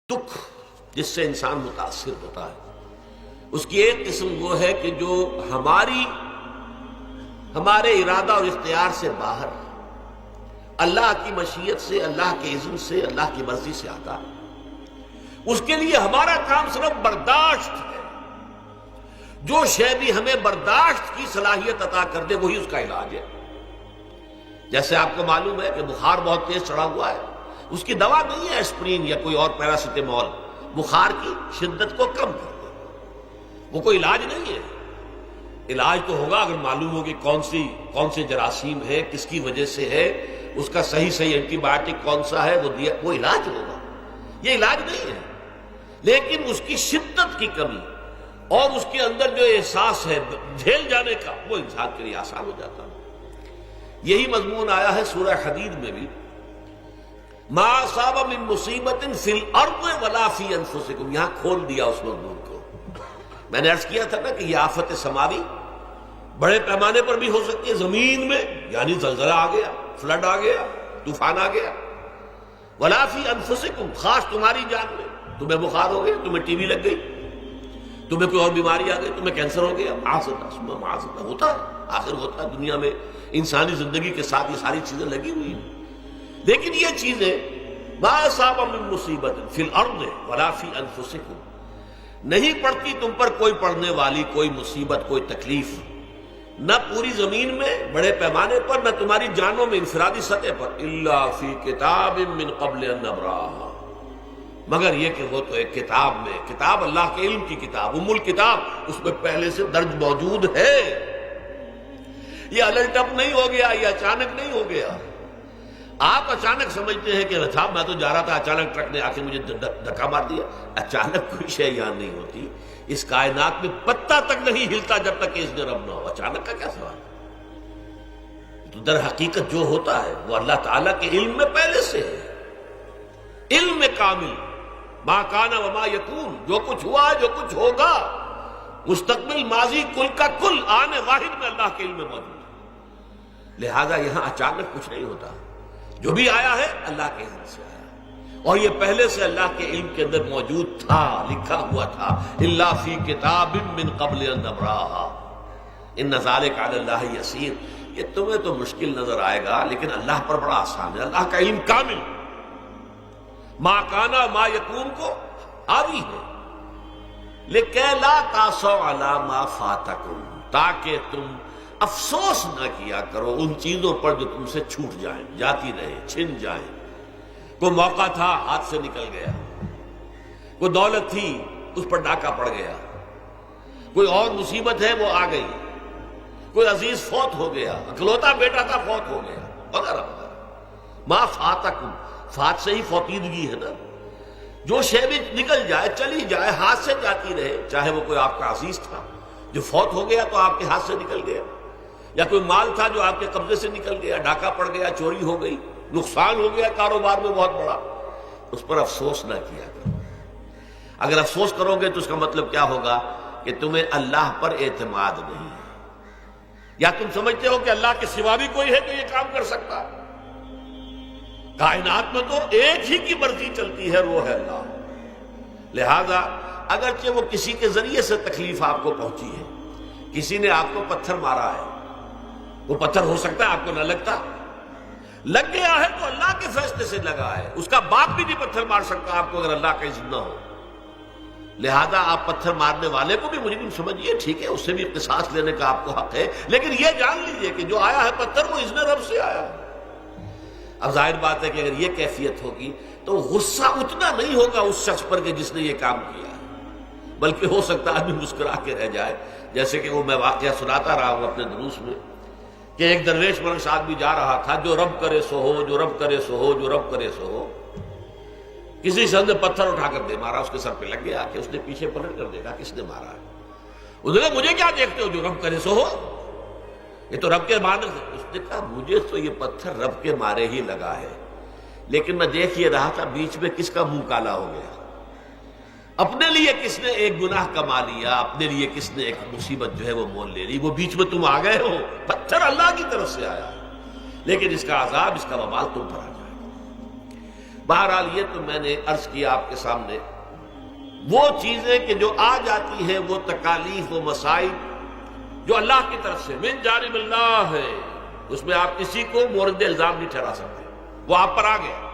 دکھ جس سے انسان متاثر ہوتا ہے، اس کی ایک قسم وہ ہے کہ جو ہمارے ارادہ اور اختیار سے باہر، اللہ کی مشیت سے، اللہ کے اذن سے، اللہ کی مرضی سے آتا ہے۔ اس کے لیے ہمارا کام صرف برداشت ہے۔ جو شے بھی ہمیں برداشت کی صلاحیت عطا کر دے وہی اس کا علاج ہے۔ جیسے آپ کو معلوم ہے کہ بخار بہت تیز چڑھا ہوا ہے، اس کی دوا نہیں ہے اسپرین یا کوئی اور پیراسیٹامول، بخار کی شدت کو کم کر دے، وہ کوئی علاج نہیں ہے۔ علاج تو ہوگا اگر معلوم ہو کہ کون سے جراثیم ہے، کس کی وجہ سے ہے، اس کا صحیح اینٹی بایوٹک کون سا ہے، وہ علاج ہوگا۔ یہ علاج نہیں ہے، لیکن اس کی شدت کی کمی اور اس کے اندر جو احساس ہے جھیل جانے کا، وہ انسان کے لیے آسان ہو جاتا ہے۔ یہی مضمون آیا ہے سورہ حدید میں بھی، ما اصاب من مصیبت فی الارض ولا فی انفسکم، یہاں کھول دیا اس مضمون کو۔ میں نے عرض کیا تھا نا کہ یہ آفت سماوی بڑے پیمانے پر بھی ہو سکتی ہے، زمین میں یعنی زلزلہ آ گیا، فلڈ آ گیا، طوفان آ گیا، ولا فی انفسکم، خاص تمہاری جان میں، تمہیں بخار ہو گیا، تمہیں ٹی وی لگ گئی، تمہیں کوئی اور بیماری آ گئی، تمہیں کینسر ہو گیا، معاذ اللہ ہوتا ہے، آخر ہوتا ہے، دنیا میں انسانی زندگی کے ساتھ یہ ساری چیزیں لگی ہوئی ہیں۔ لیکن یہ چیزیں ما اصاب من مصیبت فی الارض ولا فی انفسکم، نہیں پڑتی تم پر کوئی پڑنے والی کوئی مصیبت، کوئی تکلیف، نہ پوری زمین میں بڑے پیمانے پر، نہ تمہاری جانوں میں انفرادی سطح پر، الا فی کتاب من قبل ان نبراها، مگر یہ کہ وہ تو ایک کتاب میں، کتاب اللہ کے علم کی کتاب، ام الکتاب، اس میں پہلے سے درج موجود ہے۔ یہ الٹ اپ نہیں ہو گیا، یہ اچانک نہیں ہو گیا۔ آپ اچانک سمجھتے ہیں کہ صاحب میں تو جا رہا تھا، اچانک ٹرک نے آ کے مجھے دھکا مار دیا۔ اچانک کوئی شے یہاں نہیں ہوتی، اس کائنات میں پتا تک نہیں ہلتا جب تک کہ اس نے رب نہ ہو۔ اچانک کا کیا سوال ہے؟ تو در حقیقت جو ہوتا ہے وہ اللہ تعالیٰ کے علم میں پہلے سے ہے، علم میں کامل، ما کان وما یکون، جو کچھ ہوا جو کچھ ہوگا، مستقبل، ماضی، کل کا کل، آنے واحد میں اللہ کے علم میں موجود ہے۔ لہذا یہاں اچانک کچھ نہیں ہوتا، جو بھی آیا ہے اللہ کے علم سے آیا، اور یہ پہلے سے اللہ کے علم کے اندر موجود تھا، لکھا ہوا تھا، الا فی کتاب من قبل ان نبراها ان ذلک علی اللہ یسیر۔ یہ تمہیں تو مشکل نظر آئے گا لیکن اللہ پر بڑا آسان ہے، اللہ کا علم کامل، ما کانا ما یکون کو حاوی ہے، لکہ لا تاسوا علی ما فاتکم، تاکہ تم افسوس نہ کیا کرو ان چیزوں پر جو تم سے چھوٹ جائیں، جاتی رہے، چھن جائیں۔ کوئی موقع تھا ہاتھ سے نکل گیا، کوئی دولت تھی اس پر ڈاکہ پڑ گیا، کوئی اور مصیبت ہے وہ آ گئی، کوئی عزیز فوت ہو گیا، اکلوتا بیٹا تھا فوت ہو گیا، وغیرہ وغیرہ۔ ما فاتکم، فات سے ہی فوتیدگی ہے نا، جو شے بھی نکل جائے، چلی جائے، ہاتھ سے جاتی رہے، چاہے وہ کوئی آپ کا عزیز تھا جو فوت ہو گیا تو آپ کے ہاتھ سے نکل گیا، یا کوئی مال تھا جو آپ کے قبضے سے نکل گیا، ڈاکہ پڑ گیا، چوری ہو گئی، نقصان ہو گیا کاروبار میں بہت بڑا، اس پر افسوس نہ کیا کرو۔ اگر افسوس کرو گے تو اس کا مطلب کیا ہوگا کہ تمہیں اللہ پر اعتماد نہیں ہے، یا تم سمجھتے ہو کہ اللہ کے سوا بھی کوئی ہے جو یہ کام کر سکتا ہے۔ کائنات میں تو ایک ہی کی مرضی چلتی ہے، وہ ہے اللہ۔ لہذا اگرچہ وہ کسی کے ذریعے سے تکلیف آپ کو پہنچی ہے، کسی نے آپ کو پتھر مارا ہے، وہ پتھر ہو سکتا ہے آپ کو نہ لگتا، لگ گیا ہے تو اللہ کے فیصلے سے لگا ہے، اس کا باپ بھی نہیں پتھر مار سکتا آپ کو اگر اللہ کا اذن نہ ہو۔ لہذا آپ پتھر مارنے والے کو بھی مجرم سمجھیے، ٹھیک ہے، اس سے بھی قصاص لینے کا آپ کو حق ہے، لیکن یہ جان لیجئے کہ جو آیا ہے پتھر وہ اذن رب سے آیا ہے۔ اب ظاہر بات ہے کہ اگر یہ کیفیت ہوگی تو غصہ اتنا نہیں ہوگا اس شخص پر کہ جس نے یہ کام کیا ہے، بلکہ ہو سکتا ہے آدمی مسکرا کے رہ جائے، جیسے کہ وہ میں واقعہ سناتا رہا ہوں اپنے دروس میں کہ ایک درویش منش آدمی جا رہا تھا، جو رب کرے سو ہو، جو رب کرے سو ہو، جو رب کرے سو ہو، کسی شخص نے پتھر اٹھا کر دے مارا، اس کے سر پہ لگ گیا کہ اس نے پیچھے پلٹ کر دیکھا کس نے مارا ہے، اس نے کہا مجھے کیا دیکھتے ہو، جو رب کرے سو ہو، یہ تو رب کے مارنے سے۔ اس نے کہا مجھے تو یہ پتھر رب کے مارے ہی لگا ہے، لیکن میں دیکھ یہ رہا تھا بیچ میں کس کا منہ کالا ہو گیا، اپنے لیے کس نے ایک گناہ کما لیا، اپنے لیے کس نے ایک مصیبت جو ہے وہ مول لے لی، وہ بیچ میں تم آ گئے ہو، پتھر اللہ کی طرف سے آیا، لیکن اس کا عذاب، اس کا وبال تم پر آ جائے گا۔ بہرحال یہ تو میں نے عرض کیا آپ کے سامنے، وہ چیزیں کہ جو آ جاتی ہیں، وہ تکالیف و مصائب جو اللہ کی طرف سے من جانب اللہ ہے، اس میں آپ کسی کو مورد الزام نہیں ٹھہرا سکتے، وہ آپ پر آ گیا۔